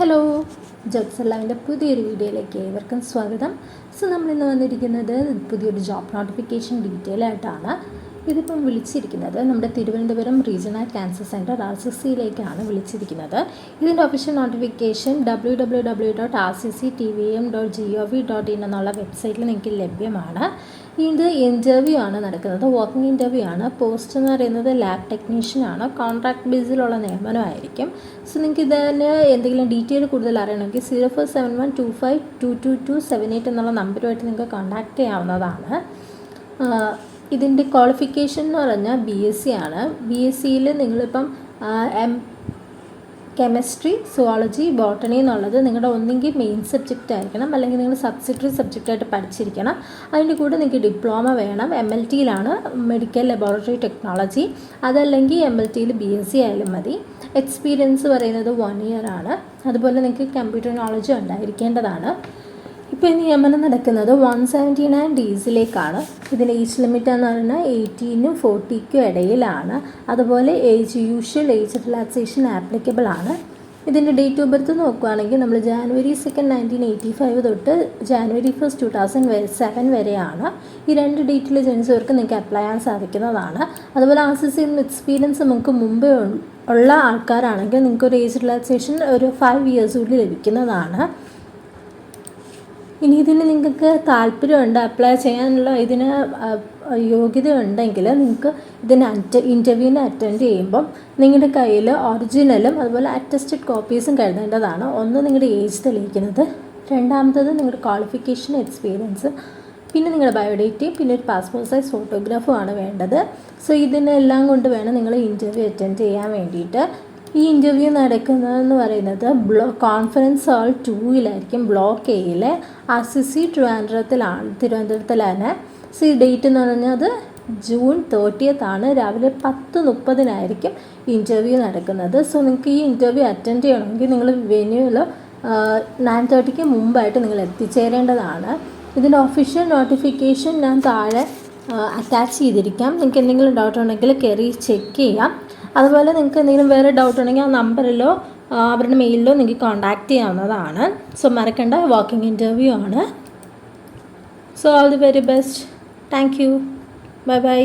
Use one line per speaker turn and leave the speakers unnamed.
Hello, jobs എല്ലാവിൻ്റെ പുതിയൊരു വീഡിയോയിലേക്ക് ഏവർക്കും സ്വാഗതം. നമ്മളിന്ന് വന്നിരിക്കുന്നത് പുതിയൊരു ജോബ് നോട്ടിഫിക്കേഷൻ ഡീറ്റെയിൽ ആയിട്ടാണ്. ഇതിപ്പം വിളിച്ചിരിക്കുന്നത് നമ്മുടെ തിരുവനന്തപുരം റീജിയണൽ ക്യാൻസർ സെൻറ്റർ RCCയിലേക്കാണ് വിളിച്ചിരിക്കുന്നത്. ഇതിൻ്റെ ഒഫീഷ്യൽ നോട്ടിഫിക്കേഷൻ www.rcctvm.gov.in എന്നുള്ള വെബ്സൈറ്റിൽ നിങ്ങൾക്ക് ലഭ്യമാണ്. ഇത് ഇൻ്റർവ്യൂ ആണ് നടക്കുന്നത്, വാക്കിംഗ് ഇൻ്റർവ്യൂ ആണ്. പോസ്റ്റ് എന്ന് പറയുന്നത് ലാബ് ടെക്നീഷ്യൻ ആണ്. കോൺട്രാക്ട് ബേസിലുള്ള നിയമനമായിരിക്കും. നിങ്ങൾക്ക് ഇതിന് എന്തെങ്കിലും ഡീറ്റെയിൽ കൂടുതൽ അറിയണമെങ്കിൽ 047125222278 എന്നുള്ള നമ്പറുമായിട്ട് നിങ്ങൾക്ക് കോൺടാക്റ്റ് ചെയ്യാവുന്നതാണ്. ഇതിൻ്റെ ക്വാളിഫിക്കേഷൻ എന്ന് പറഞ്ഞാൽ BSc ആണ്. BScയിൽ നിങ്ങളിപ്പം കെമിസ്ട്രി, സുവോളജി, ബോട്ടണി എന്നുള്ളത് നിങ്ങളുടെ ഒന്നെങ്കിൽ മെയിൻ സബ്ജക്റ്റ് ആയിരിക്കണം, അല്ലെങ്കിൽ നിങ്ങൾ സബ്സിഡറി സബ്ജക്റ്റായിട്ട് പഠിച്ചിരിക്കണം. അതിൻ്റെ കൂടെ നിങ്ങൾക്ക് ഡിപ്ലോമ വേണം. MLTയിലാണ് മെഡിക്കൽ ലബോറട്ടറി ടെക്നോളജി, അതല്ലെങ്കിൽ MLTയിൽ BSc ആയാലും മതി. എക്സ്പീരിയൻസ് പറയുന്നത് 1 year ആണ്. അതുപോലെ നിങ്ങൾക്ക് കമ്പ്യൂട്ടർ നോളജ് ഉണ്ടായിരിക്കേണ്ടതാണ്. ഇപ്പോൾ ഈ നിയമനം നടക്കുന്നത് 179 ഡേയ്സിലേക്കാണ്. ഇതിൻ്റെ ഏജ് ലിമിറ്റ് എന്ന് പറഞ്ഞാൽ 18നും 40ക്കും ഇടയിലാണ്. അതുപോലെ യൂഷ്വൽ ഏജ് റിലാക്സേഷൻ ആപ്ലിക്കബിൾ ആണ്. ഇതിൻ്റെ ഡേറ്റ് ഓഫ് ബർത്ത് നോക്കുകയാണെങ്കിൽ നമ്മൾ January 2nd 1985 തൊട്ട് January 1st 2007 വരെയാണ്. ഈ 2 ഡേറ്റിൽ ജനിച്ചവർക്ക് നിങ്ങൾക്ക് അപ്ലൈ ചെയ്യാൻ സാധിക്കുന്നതാണ്. അതുപോലെ RCCയിൽ എക്സ്പീരിയൻസ് നിങ്ങൾക്ക് മുമ്പേ ഉള്ള ആൾക്കാരാണെങ്കിൽ നിങ്ങൾക്കൊരു ഏജ് റിലാക്സേഷൻ ഒരു 5 years കൂടി ലഭിക്കുന്നതാണ്. ഇനി ഇതിന് നിങ്ങൾക്ക് താല്പര്യമുണ്ട്, അപ്ലൈ ചെയ്യാനുള്ള ഇതിന് യോഗ്യത ഉണ്ടെങ്കിൽ നിങ്ങൾക്ക് ഇൻ്റർവ്യൂവിന് അറ്റൻഡ് ചെയ്യുമ്പം നിങ്ങളുടെ കയ്യിൽ ഒറിജിനലും അതുപോലെ അറ്റസ്റ്റഡ് കോപ്പീസും കരുതേണ്ടതാണ്. ഒന്ന് നിങ്ങളുടെ ഏജ് തെളിയിക്കുന്നത്, രണ്ടാമത്തത് നിങ്ങളുടെ ക്വാളിഫിക്കേഷൻ, എക്സ്പീരിയൻസ്, പിന്നെ നിങ്ങളുടെ ബയോഡേറ്റയും പിന്നെ ഒരു പാസ്പോർട്ട് സൈസ് ഫോട്ടോഗ്രാഫുമാണ് വേണ്ടത്. ഇതിനെല്ലാം കൊണ്ട് വേണം നിങ്ങൾ ഇൻ്റർവ്യൂ അറ്റൻഡ് ചെയ്യാൻ വേണ്ടിയിട്ട്. ഈ ഇൻ്റർവ്യൂ നടക്കുന്നതെന്ന് പറയുന്നത് കോൺഫറൻസ് ഹാൾ 2-ലായിരിക്കും, ബ്ലോക്ക് എയിലെ RCC തിരുവനന്തപുരത്തിലാണ്. ഈ ഡേറ്റ് എന്ന് പറഞ്ഞത് June 30th ആണ്. രാവിലെ 10:30 ഇൻ്റർവ്യൂ നടക്കുന്നത്. നിങ്ങൾക്ക് ഈ ഇൻ്റർവ്യൂ അറ്റൻഡ് ചെയ്യണമെങ്കിൽ നിങ്ങൾ വെന്യൂവിൽ 9:30 മുമ്പായിട്ട് നിങ്ങൾ എത്തിച്ചേരേണ്ടതാണ്. ഇതിൻ്റെ ഒഫീഷ്യൽ നോട്ടിഫിക്കേഷൻ ഞാൻ താഴെ അറ്റാച്ച് ചെയ്തിരിക്കാം. നിങ്ങൾക്ക് എന്തെങ്കിലും ഡൗട്ട് ഉണ്ടെങ്കിൽ കയറി ചെക്ക് ചെയ്യാം. അതുപോലെ നിങ്ങൾക്ക് എന്തെങ്കിലും വേറെ ഡൗട്ട് ഉണ്ടെങ്കിൽ ആ നമ്പറിലോ അവരുടെ മെയിലിലോ നിങ്ങൾക്ക് കോൺടാക്റ്റ് ചെയ്യാവുന്നതാണ്. മറക്കണ്ട, വാക്കിംഗ് ഇൻ്റർവ്യൂ ആണ്. All the very best. Thank you. Bye bye.